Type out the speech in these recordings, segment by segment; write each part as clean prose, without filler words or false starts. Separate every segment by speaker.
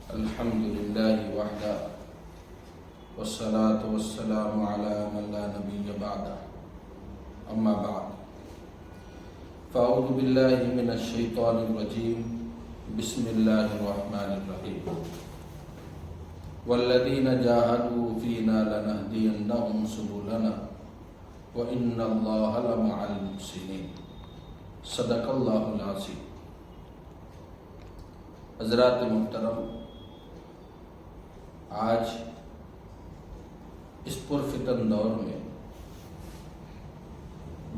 Speaker 1: الحمد لله وحده والصلاة والسلام على من لا نبي بعده أما بعد فأعوذ بالله من الشيطان الرجيم بسم الله الرحمن الرحيم والذين جاهدوا فينا لنهدينهم سبلنا وإن الله لمع المحسنين صدق اللہ العظیم۔ حضرات محترم، آج اس پرفتن دور میں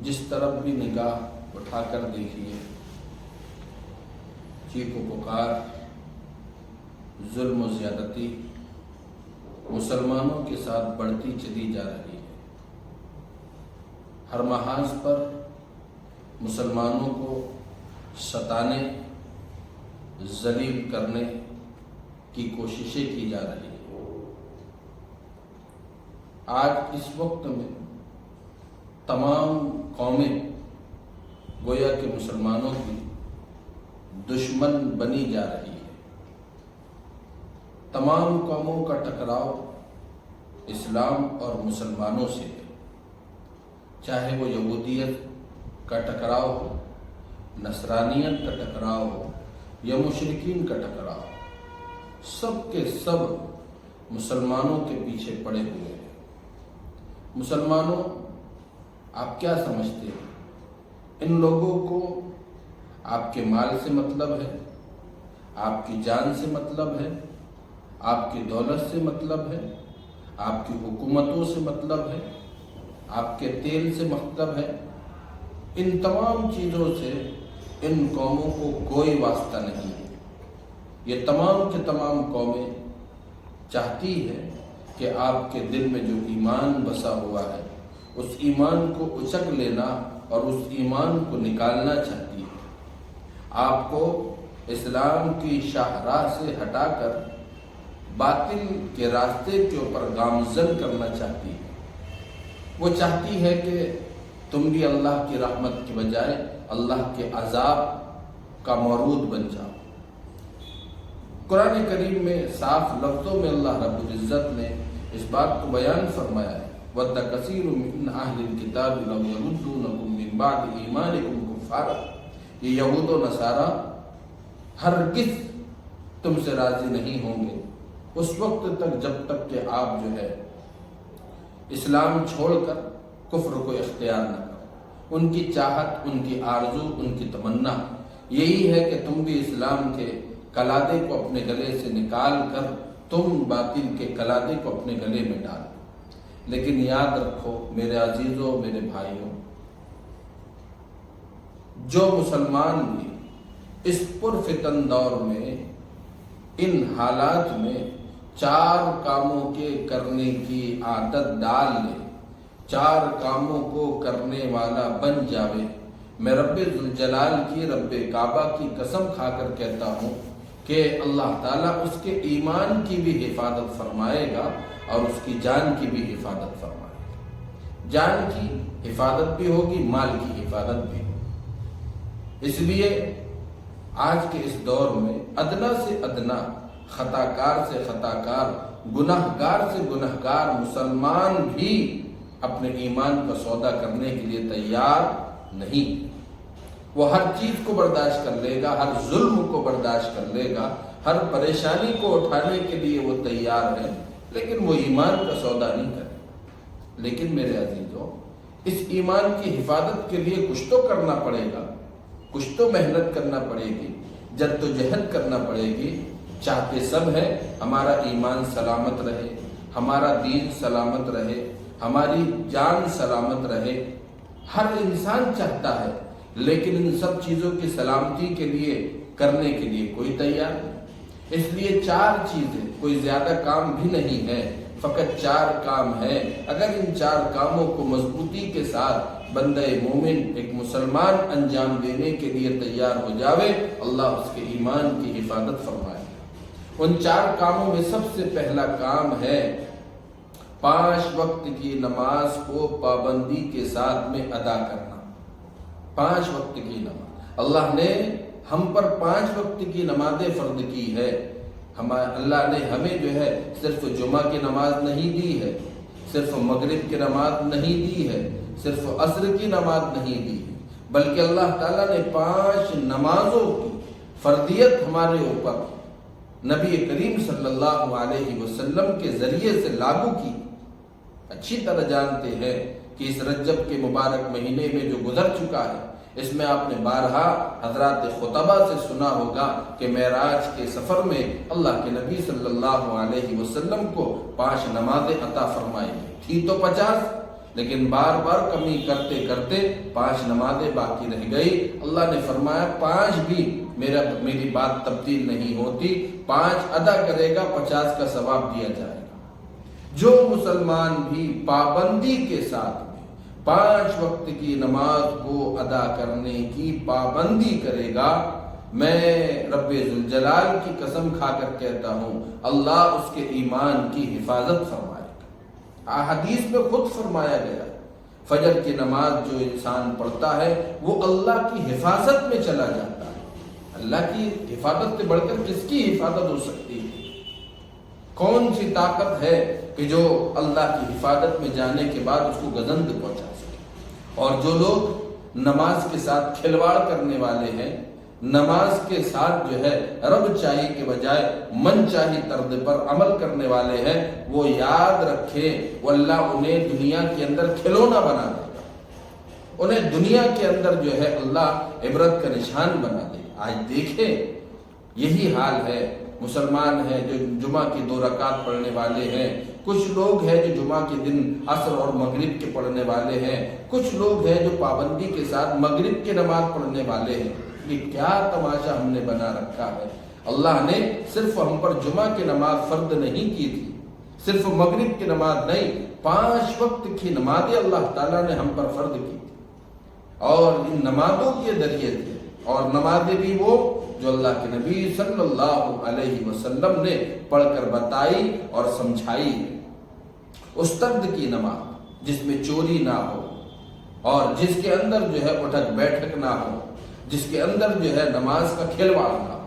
Speaker 1: جس طرف بھی نگاہ اٹھا کر دیکھیے، چیخ و پکار، ظلم و زیادتی مسلمانوں کے ساتھ بڑھتی چلی جا رہی ہے۔ ہر محاذ پر مسلمانوں کو ستانے، ذلیل کرنے کی کوششیں کی جا رہی ہیں۔ آج اس وقت میں تمام قومیں گویا کہ مسلمانوں کی دشمن بنی جا رہی ہے۔ تمام قوموں کا ٹکراؤ اسلام اور مسلمانوں سے ہے، چاہے وہ یہودیت کا ٹکراؤ ہو، نصرانیت کا ٹکراؤ ہو یا مشرکین کا ٹکراؤ، سب کے سب مسلمانوں کے پیچھے پڑے ہوئے ہیں۔ مسلمانوں، آپ کیا سمجھتے ہیں؟ ان لوگوں کو آپ کے مال سے مطلب ہے، آپ کی جان سے مطلب ہے، آپ کی دولت سے مطلب ہے، آپ کی حکومتوں سے مطلب ہے، آپ کے تیل سے مطلب ہے؟ ان تمام چیزوں سے ان قوموں کو کوئی واسطہ نہیں ہے۔ یہ تمام کے تمام قومیں چاہتی ہے کہ آپ کے دل میں جو ایمان بسا ہوا ہے اس ایمان کو اچک لینا اور اس ایمان کو نکالنا چاہتی ہے۔ آپ کو اسلام کی شاہراہ سے ہٹا کر باطل کے راستے کے اوپر گامزن کرنا چاہتی ہے۔ وہ چاہتی ہے کہ تم بھی اللہ کی رحمت کی بجائے اللہ کے عذاب کا مورود بن جاؤ۔ قرآن کریم میں صاف لفظوں میں اللہ رب العزت نے اس بات کو بیان فرمایا ہے، وَدَّ كَثِيرٌ مِّنْ أَهْلِ الْكِتَابِ لَوْ يَرُدُّونَكُم مِّن بَعْدِ إِيمَانِكُمْ كُفَّارًا۔ یہ یہود و نصارہ ہرگز تم سے راضی نہیں ہوں گے اس وقت تک جب تک کہ آپ جو ہے اسلام چھوڑ کر کفر کو اختیار نہ کرو۔ ان کی چاہت، ان کی آرزو، ان کی تمنا یہی ہے کہ تم بھی اسلام کے کلادے کو اپنے گلے سے نکال کر تم باطل کے کلادے کو اپنے گلے میں ڈال۔ لیکن یاد رکھو میرے عزیزوں، میرے بھائیوں، جو مسلمان بھی اس پرفتن دور میں ان حالات میں 4 کاموں کے کرنے کی عادت ڈال لے، 4 کاموں کو کرنے والا بن جاوے، میں رب ذوالجلال کی، رب کعبہ کی قسم کھا کر کہتا ہوں کہ اللہ تعالیٰ اس کے ایمان کی بھی حفاظت فرمائے گا اور اس کی جان کی بھی حفاظت فرمائے گا۔ جان کی حفاظت بھی ہوگی، مال کی حفاظت بھی ہوگی۔ اس لیے آج کے اس دور میں ادنا سے ادنا خطاکار سے خطاکار، گناہگار سے گناہگار مسلمان بھی اپنے ایمان کا سودا کرنے کے لیے تیار نہیں۔ وہ ہر چیز کو برداشت کر لے گا، ہر ظلم کو برداشت کر لے گا، ہر پریشانی کو اٹھانے کے لیے وہ تیار ہے، لیکن وہ ایمان کا سودا نہیں کرے۔ لیکن میرے عزیزوں، اس ایمان کی حفاظت کے لیے کچھ تو کرنا پڑے گا، کچھ تو محنت کرنا پڑے گی، جدوجہد کرنا پڑے گی۔ چاہتے سب ہیں ہمارا ایمان سلامت رہے، ہمارا دین سلامت رہے، ہماری جان سلامت رہے، ہر انسان چاہتا ہے، لیکن ان سب چیزوں کی سلامتی کے لیے کرنے کے لیے کوئی تیار نہیں۔ اس لیے 4 چیزیں، کوئی زیادہ کام بھی نہیں ہے، فقط 4 کام ہیں۔ اگر ان 4 کاموں کو مضبوطی کے ساتھ بندہ مومن، ایک مسلمان انجام دینے کے لیے تیار ہو جاوے، اللہ اس کے ایمان کی حفاظت فرمائے۔ ان 4 کاموں میں سب سے پہلا کام ہے 5 وقت کی نماز کو پابندی کے ساتھ میں ادا کرنا۔ 5 وقت کی نماز، اللہ نے ہم پر 5 وقت کی نمازیں فرض کی ہے، اللہ نے ہمیں جو ہے صرف جمعہ کی نماز نہیں دی ہے، صرف مغرب کی نماز نہیں دی ہے، صرف عصر کی نماز نہیں دی ہے، بلکہ اللہ تعالیٰ نے 5 نمازوں کی فرضیت ہمارے اوپر نبی کریم صلی اللہ علیہ وسلم کے ذریعے سے لاگو کی۔ اچھی طرح جانتے ہیں کہ اس رجب کے مبارک مہینے میں جو گزر چکا ہے، اس میں آپ نے بارہا حضرات خطبہ سے سنا ہوگا کہ معراج کے سفر میں اللہ کے نبی صلی اللہ علیہ وسلم کو 5 نمازیں عطا فرمائی تھی تو 50، لیکن بار بار کمی کرتے کرتے 5 نمازیں باقی رہ گئی۔ اللہ نے فرمایا 5 بھی میری بات تبدیل نہیں ہوتی، 5 ادا کرے گا 50 کا ثواب دیا جائے گا۔ جو مسلمان بھی پابندی کے ساتھ 5 وقت کی نماز کو ادا کرنے کی پابندی کرے گا، میں رب ذوالجلال کی قسم کھا کر کہتا ہوں اللہ اس کے ایمان کی حفاظت فرمائے گا۔ حدیث میں خود فرمایا گیا فجر کی نماز جو انسان پڑھتا ہے وہ اللہ کی حفاظت میں چلا جاتا ہے۔ اللہ کی حفاظت سے بڑھ کر کس کی حفاظت ہو سکتی ہے؟ کون سی طاقت ہے کہ جو اللہ کی حفاظت میں جانے کے بعد اس کو گزند پہنچا سکے؟ اور جو لوگ نماز کے ساتھ کھلواڑ کرنے والے ہیں، نماز کے ساتھ جو ہے رب چاہی کے بجائے من چاہی طرز پر عمل کرنے والے ہیں، وہ یاد رکھیں وہ اللہ انہیں دنیا کے اندر کھلونا بنا دے گا، انہیں دنیا کے اندر جو ہے اللہ عبرت کا نشان بنا دے گا۔ آج دیکھیں یہی حال ہے، مسلمان ہیں جو جمعہ کی 2 رکعت پڑھنے والے ہیں، کچھ لوگ ہیں جو جمعہ کے دن عصر اور مغرب کے پڑھنے والے ہیں، کچھ لوگ ہیں جو پابندی کے ساتھ مغرب کی نماز پڑھنے والے ہیں۔ یہ کیا تماشا ہم نے بنا رکھا ہے؟ اللہ نے صرف ہم پر جمعہ کی نماز فرض نہیں کی تھی، صرف مغرب کی نماز نہیں، 5 وقت کی نمازیں اللہ تعالیٰ نے ہم پر فرض کی تھی، اور ان نمازوں کے ذریعے سے، اور نمازیں بھی وہ جو اللہ کے نبی صلی اللہ علیہ وسلم نے پڑھ کر بتائی اور سمجھائی۔ اس طرز کی نماز جس میں چوری نہ ہو، اور جس کے اندر جو ہے اٹھک بیٹھک نہ ہو، جس کے اندر جو ہے نماز کا کھلواڑ نہ ہو۔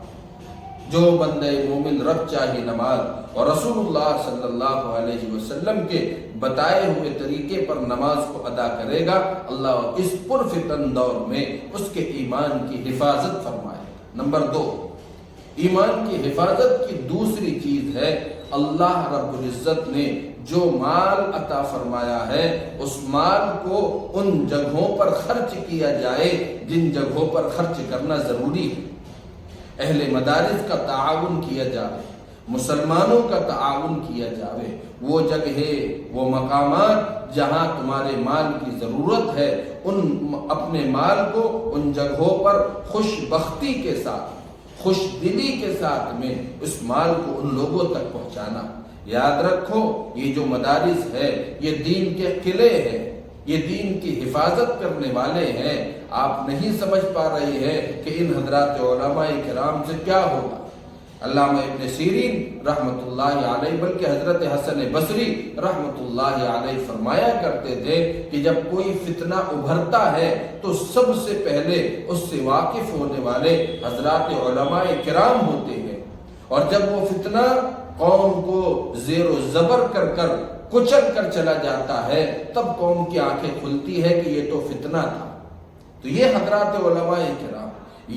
Speaker 1: جو بندے مومن رب چاہی نماز اور رسول اللہ صلی اللہ علیہ وسلم کے بتائے ہوئے طریقے پر نماز کو ادا کرے گا، اللہ اس پرفتن دور میں اس کے ایمان کی حفاظت فرمائے۔ نمبر 2، ایمان کی حفاظت کی دوسری چیز ہے اللہ رب العزت نے جو مال عطا فرمایا ہے اس مال کو ان جگہوں پر خرچ کیا جائے جن جگہوں پر خرچ کرنا ضروری ہے۔ اہل مدارس کا تعاون کیا جائے، مسلمانوں کا تعاون کیا جائے، وہ جگہ وہ مقامات جہاں تمہارے مال کی ضرورت ہے، اپنے مال کو ان جگہوں پر خوش بختی کے ساتھ، خوش دلی کے ساتھ میں اس مال کو ان لوگوں تک پہنچانا۔ یاد رکھو یہ جو مدارس ہے یہ دین کے قلعے ہیں، یہ دین کی حفاظت کرنے والے ہیں۔ آپ نہیں سمجھ پا رہے ہیں کہ ان حضرات علماء کرام سے کیا ہوگا۔ علامہ ابن سیرین رحمت اللہ علیہ بلکہ حضرت حسن بصری رحمت اللہ علیہ فرمایا کرتے تھے کہ جب کوئی فتنہ ابھرتا ہے تو سب سے پہلے اس سے واقف ہونے والے حضرات علماء کرام ہوتے ہیں، اور جب وہ فتنہ قوم کو زیر و زبر کر کر کچل کر چلا جاتا ہے تب قوم کی آنکھیں کھلتی ہے کہ یہ تو فتنہ تھا۔ تو یہ حضرات علماء کرام،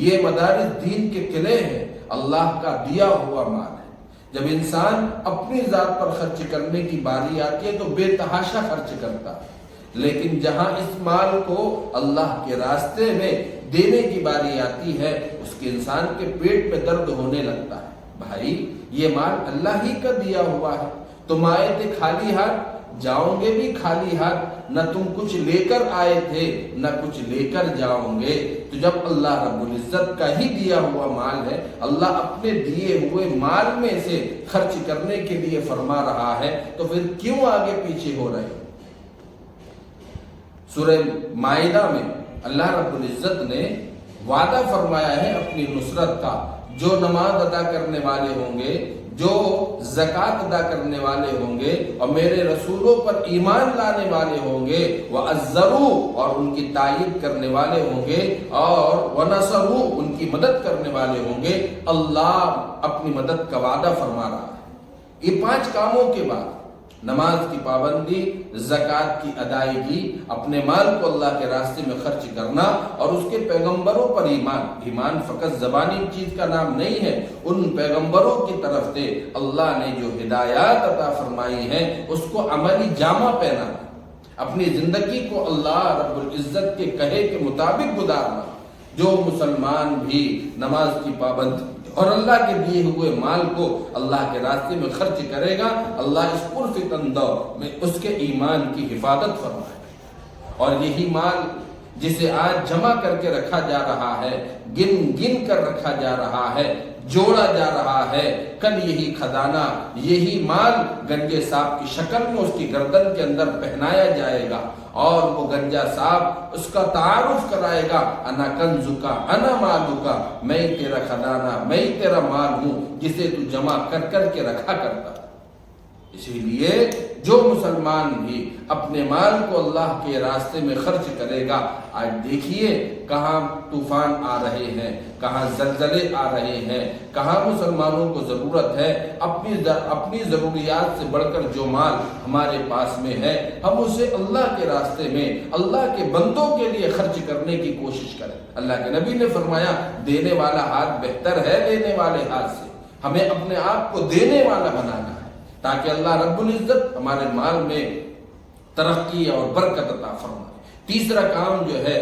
Speaker 1: یہ مدارس دین کے قلعے ہیں، اللہ کا دیا ہوا مال ہے۔ جب انسان اپنی ذات پر خرچ کرنے کی باری آتی ہے تو بے تحاشا خرچ کرتا ہے، لیکن جہاں اس مال کو اللہ کے راستے میں دینے کی باری آتی ہے اس کے انسان کے پیٹ میں درد ہونے لگتا ہے۔ بھائی یہ مال اللہ ہی کا دیا ہوا ہے، تم آئے تھے خالی ہاتھ، جاؤ گے بھی خالی ہاتھ، نہ تم کچھ لے کر آئے تھے نہ کچھ لے کر جاؤ گے۔ تو جب اللہ رب العزت کا ہی دیا ہوا مال ہے، اللہ اپنے دیے ہوئے مال میں سے خرچ کرنے کے لیے فرما رہا ہے، تو پھر کیوں آگے پیچھے ہو رہے؟ سورہ مائدہ میں اللہ رب العزت نے وعدہ فرمایا ہے اپنی نصرت کا، جو نماز ادا کرنے والے ہوں گے، جو زکات ادا کرنے والے ہوں گے اور میرے رسولوں پر ایمان لانے والے ہوں گے، وَعَزَّرُوا اور ان کی تائید کرنے والے ہوں گے، اور وَنَصَرُوا ان کی مدد کرنے والے ہوں گے، اللہ اپنی مدد کا وعدہ فرما رہا ہے۔ یہ 5 کاموں کے بعد نماز کی پابندی، زکات کی ادائیگی، اپنے مال کو اللہ کے راستے میں خرچ کرنا، اور اس کے پیغمبروں پر ایمان۔ ایمان فقط زبانی چیز کا نام نہیں ہے، ان پیغمبروں کی طرف سے اللہ نے جو ہدایات عطا فرمائی ہیں اس کو عملی جامہ پہنانا، اپنی زندگی کو اللہ رب العزت کے کہے کے مطابق گزارنا۔ جو مسلمان بھی نماز کی پابندی اور اللہ کے دیے ہوئے مال کو اللہ کے راستے میں خرچ کرے گا، اللہ اس پرفتن دور میں اس کے ایمان کی حفاظت فرمائے گا۔ اور یہی مال جسے آج جمع کر کے رکھا جا رہا ہے، گن گن کر رکھا جا رہا ہے، جوڑا جا رہا ہے، کل یہی خزانہ، یہی مال گنجے صاحب کی شکل میں اس کی گردن کے اندر پہنایا جائے گا، اور وہ گنجا صاحب اس کا تعارف کرائے گا، انا کنزکا انا مالکا، میں تیرا خزانہ، میں تیرا مال ہوں جسے تو جمع کر کر کے رکھا کرتا۔ اسی لیے جو مسلمان بھی اپنے مال کو اللہ کے راستے میں خرچ کرے گا، آج دیکھیے کہاں طوفان آ رہے ہیں، کہاں زلزلے آ رہے ہیں، کہاں مسلمانوں کو ضرورت ہے اپنی ضروریات سے بڑھ کر جو مال ہمارے پاس میں ہے، ہم اسے اللہ کے راستے میں اللہ کے بندوں کے لیے خرچ کرنے کی کوشش کریں۔ اللہ کے نبی نے فرمایا دینے والا ہاتھ بہتر ہے لینے والے ہاتھ سے۔ ہمیں اپنے آپ کو دینے والا بنانا ہے تاکہ اللہ رب العزت ہمارے مال میں ترقی اور برکت عطا فرمائے۔ تیسرا کام جو ہے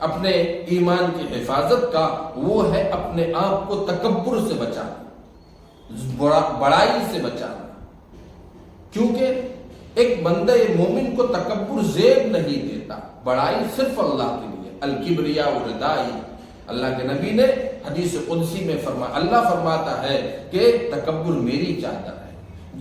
Speaker 1: اپنے ایمان کی حفاظت کا، وہ ہے اپنے آپ کو تکبر سے بچانا، بڑائی سے بچانا۔ کیونکہ ایک بندہ مومن کو تکبر زیب نہیں دیتا، بڑائی صرف اللہ کے لیے۔ الکبریاء ردائی، اللہ کے نبی نے حدیث قدسی میں فرمایا، اللہ فرماتا ہے کہ تکبر میری چادر ہے،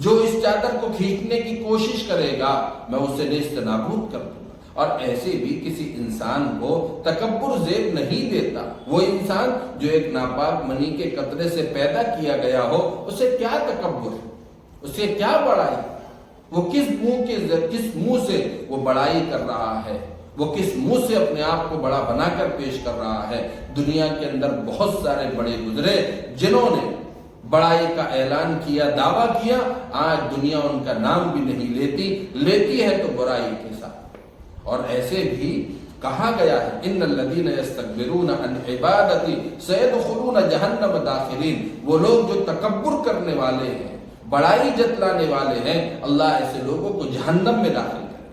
Speaker 1: جو اس چادر کو کھینچنے کی کوشش کرے گا میں اسے نیست نابود کر دوں گا۔ اور ایسے بھی کسی انسان کو تکبر زیب نہیں دیتا۔ وہ انسان جو ایک ناپاک منی کے قطرے سے پیدا کیا گیا ہو، اسے کیا تکبر ہے، اسے کیا بڑائی، وہ کس منہ سے وہ بڑائی کر رہا ہے، وہ کس منہ سے اپنے آپ کو بڑا بنا کر پیش کر رہا ہے۔ دنیا کے اندر بہت سارے بڑے گزرے جنہوں نے بڑائی کا اعلان کیا، دعویٰ کیا، آج دنیا ان کا نام بھی نہیں لیتی ہے تو برائی کے ساتھ۔ اور ایسے بھی کہا گیا ہے ان الذین یستکبرون عن عبادتی سیدخلون جہنم داخرین، وہ لوگ جو تکبر کرنے والے ہیں، بڑائی جتلانے والے ہیں، اللہ ایسے لوگوں کو جہنم میں داخل کرے گا۔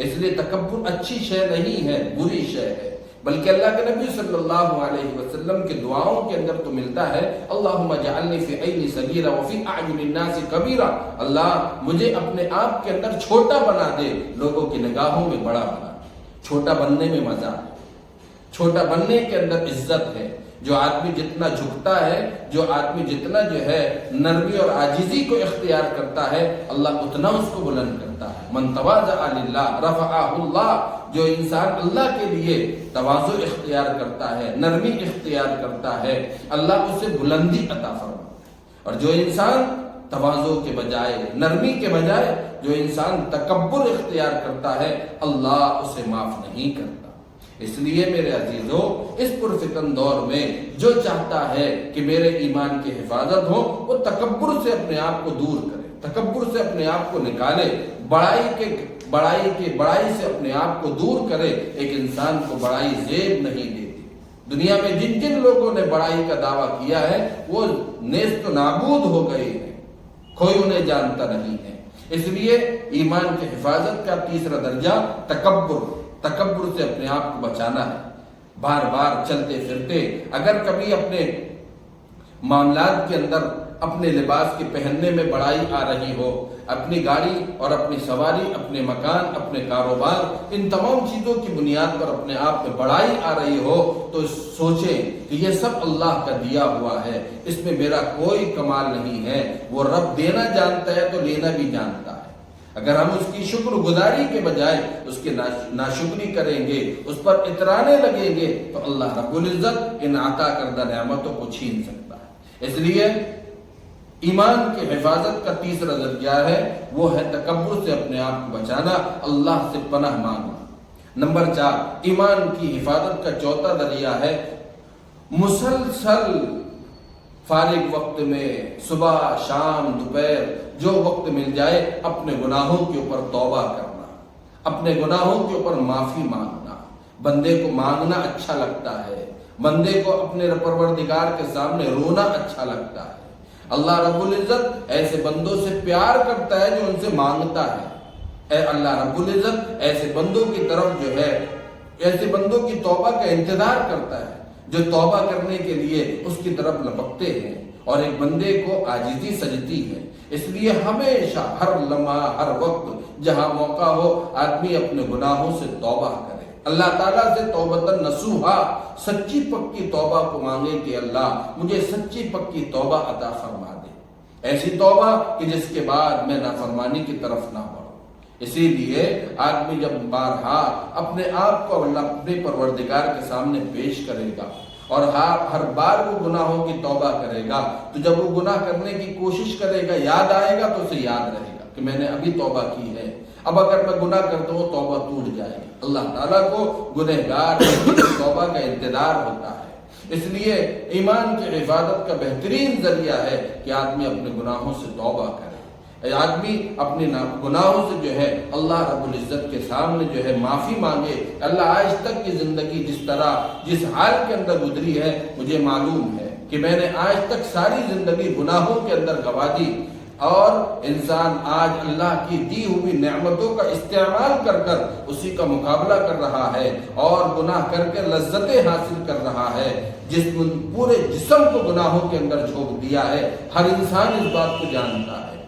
Speaker 1: اس لیے تکبر اچھی شے نہیں ہے، بری شے ہے، بلکہ اللہ کے نبی صلی اللہ علیہ وسلم کے دعاؤں کے اندر تو ملتا ہے اللہم اجعلنی فی عینی صغیرہ وفی اعین الناس کبیرہ، اللہ مجھے اپنے آپ کے اندر چھوٹا بنا دے، لوگوں کی نگاہوں میں بڑا بنا دے۔ چھوٹا بننے میں مزہ ہے، چھوٹا بننے کے اندر عزت ہے۔ جو آدمی جتنا جھکتا ہے، جو آدمی جتنا جو ہے نرمی اور عاجزی کو اختیار کرتا ہے، اللہ اتنا اس کو بلند کرتا ہے۔ من تواضع للہ رفعہ اللہ، جو انسان اللہ کے لیے تواضع اختیار کرتا ہے، نرمی اختیار کرتا ہے، اللہ اسے بلندی عطا فرماتا ہے۔ اور جو انسان تواضع کے بجائے، نرمی کے بجائے جو انسان تکبر اختیار کرتا ہے، اللہ اسے معاف نہیں کرتا۔ اس لیے میرے عزیزو، اس پرفتن دور میں جو چاہتا ہے کہ میرے ایمان کی حفاظت ہو، وہ تکبر سے اپنے آپ کو دور کرے، تکبر سے اپنے آپ کو نکالے، بڑائی سے اپنے آپ کو دور کرے۔ ایک انسان کو بڑائی زیب نہیں دیتی۔ دنیا میں جن جن لوگوں نے بڑائی کا دعویٰ کیا ہے وہ نیست و نابود ہو گئے ہیں، کوئی انہیں جانتا نہیں ہے۔ اس لیے ایمان کی حفاظت کا تیسرا درجہ تکبر سے اپنے آپ کو بچانا ہے۔ بار بار چلتے پھرتے اگر کبھی اپنے معاملات کے اندر اپنے لباس کے پہننے میں بڑائی آ رہی ہو، اپنی گاڑی اور اپنی سواری، اپنے مکان، اپنے کاروبار، ان تمام چیزوں کی بنیاد پر اپنے آپ میں بڑائی آ رہی ہو، تو سوچیں کہ یہ سب اللہ کا دیا ہوا ہے، اس میں میرا کوئی کمال نہیں ہے۔ وہ رب دینا جانتا ہے تو لینا بھی جانتا ہے۔ اگر ہم اس کی شکر گزاری کے بجائے اس کی ناشکری کریں گے، اس پر اترانے لگیں گے، تو اللہ رب العزت ان عطا کردہ نعمتوں کو چھین سکتا ہے۔ اس لیے ایمان کی حفاظت کا تیسرا ذریعہ ہے وہ ہے تکبر سے اپنے آپ کو بچانا، اللہ سے پناہ مانگنا۔ نمبر 4، ایمان کی حفاظت کا چوتھا ذریعہ ہے مسلسل فارغ وقت میں صبح شام دوپہر جو وقت مل جائے اپنے گناہوں کے اوپر توبہ کرنا، اپنے گناہوں کے اوپر معافی مانگنا۔ بندے کو مانگنا اچھا لگتا ہے، بندے کو اپنے پروردگار کے سامنے رونا اچھا لگتا ہے۔ اللہ رب العزت ایسے بندوں سے پیار کرتا ہے جو ان سے مانگتا ہے۔ اے اللہ رب العزت ایسے بندوں کی طرف جو ہے، ایسے بندوں کی توبہ کا انتظار کرتا ہے جو توبہ کرنے کے لیے اس کی طرف لپکتے ہیں، اور ایک بندے کو عاجزی سجتی ہے۔ اس لیے ہمیشہ ہر لمحہ ہر وقت جہاں موقع ہو آدمی اپنے گناہوں سے توبہ کرے، اللہ تعالیٰ سے توبۃ نصوحا، سچی پکی توبہ کو مانگے کہ اللہ مجھے سچی پکی توبہ عطا فرما دے، ایسی توبہ کہ جس کے بعد میں نافرمانی کی طرف نہ بڑھوں۔ اسی لیے آدمی جب بارہا اپنے آپ کو اللہ اپنے پروردگار کے سامنے پیش کرے گا اور ہر بار وہ گناہوں کی توبہ کرے گا، تو جب وہ گناہ کرنے کی کوشش کرے گا یاد آئے گا تو اسے یاد رہے گا کہ میں نے ابھی توبہ کی ہے، اب اگر میں گناہ کرتا ہوں توبہ ٹوٹ جائے گی۔ اللہ تعالیٰ کو گنہگار توبہ کا انتظار ہوتا ہے۔ اس لیے ایمان کی حفاظت کا بہترین ذریعہ ہے کہ آدمی اپنے گناہوں سے توبہ کرے، آدمی اپنے گناہوں سے جو ہے اللہ رب العزت کے سامنے جو ہے معافی مانگے۔ اللہ آج تک کی زندگی جس حال کے اندر گزری ہے مجھے معلوم ہے کہ میں نے آج تک ساری زندگی گناہوں کے اندر گوا دی، اور انسان آج اللہ کی دی ہوئی نعمتوں کا استعمال کر کر اسی کا مقابلہ کر رہا ہے اور گناہ کر کے لذتیں حاصل کر رہا ہے۔ پورے جسم کو گناہوں کے اندر جھونک دیا ہے، ہر انسان اس بات کو جانتا ہے،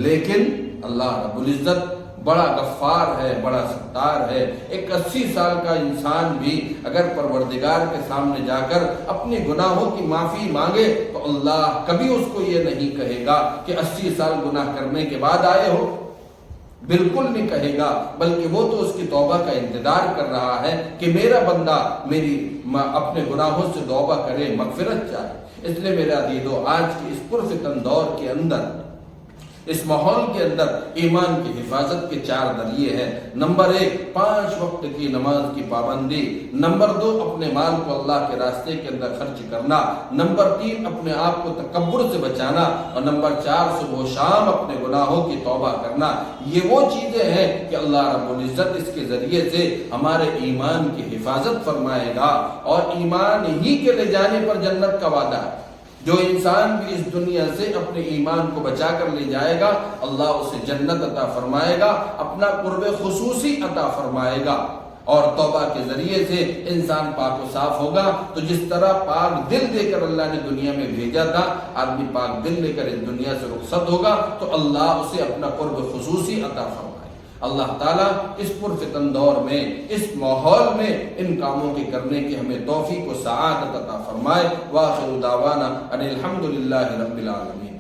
Speaker 1: لیکن اللہ رب العزت بڑا غفار ہے، بڑا ستار ہے۔ ایک 80 سال کا انسان بھی اگر پروردگار کے سامنے جا کر اپنے گناہوں کی معافی مانگے تو اللہ کبھی اس کو یہ نہیں کہے گا کہ 80 سال گناہ کرنے کے بعد آئے ہو، بالکل نہیں کہے گا، بلکہ وہ تو اس کی توبہ کا انتظار کر رہا ہے کہ میرا بندہ اپنے گناہوں سے توبہ کرے، مغفرت چاہے۔ اس لیے میرے عزیزو، آج کی اس پرفتن دور کے اندر، اس ماحول کے اندر ایمان کی حفاظت کے 4 ذریعے ہیں۔ نمبر 1، 5 وقت کی نماز کی پابندی۔ نمبر 2، اپنے مال کو اللہ کے راستے کے اندر خرچ کرنا۔ نمبر 3، اپنے آپ کو تکبر سے بچانا، اور نمبر 4، صبح و شام اپنے گناہوں کی توبہ کرنا۔ یہ وہ چیزیں ہیں کہ اللہ رب العزت اس کے ذریعے سے ہمارے ایمان کی حفاظت فرمائے گا، اور ایمان ہی کے لے جانے پر جنت کا وعدہ ہے۔ جو انسان بھی اس دنیا سے اپنے ایمان کو بچا کر لے جائے گا اللہ اسے جنت عطا فرمائے گا، اپنا قرب خصوصی عطا فرمائے گا، اور توبہ کے ذریعے سے انسان پاک و صاف ہوگا۔ تو جس طرح پاک دل دے کر اللہ نے دنیا میں بھیجا تھا، آدمی پاک دل لے کر اس دنیا سے رخصت ہوگا تو اللہ اسے اپنا قرب خصوصی عطا فرمائے۔ اللہ تعالیٰ اس پرفتن دور میں، اس ماحول میں ان کاموں کے کرنے کی ہمیں توفیق و سعادت عطا فرمائے۔ وآخر دعوانا ان الحمدللہ رب العالمین۔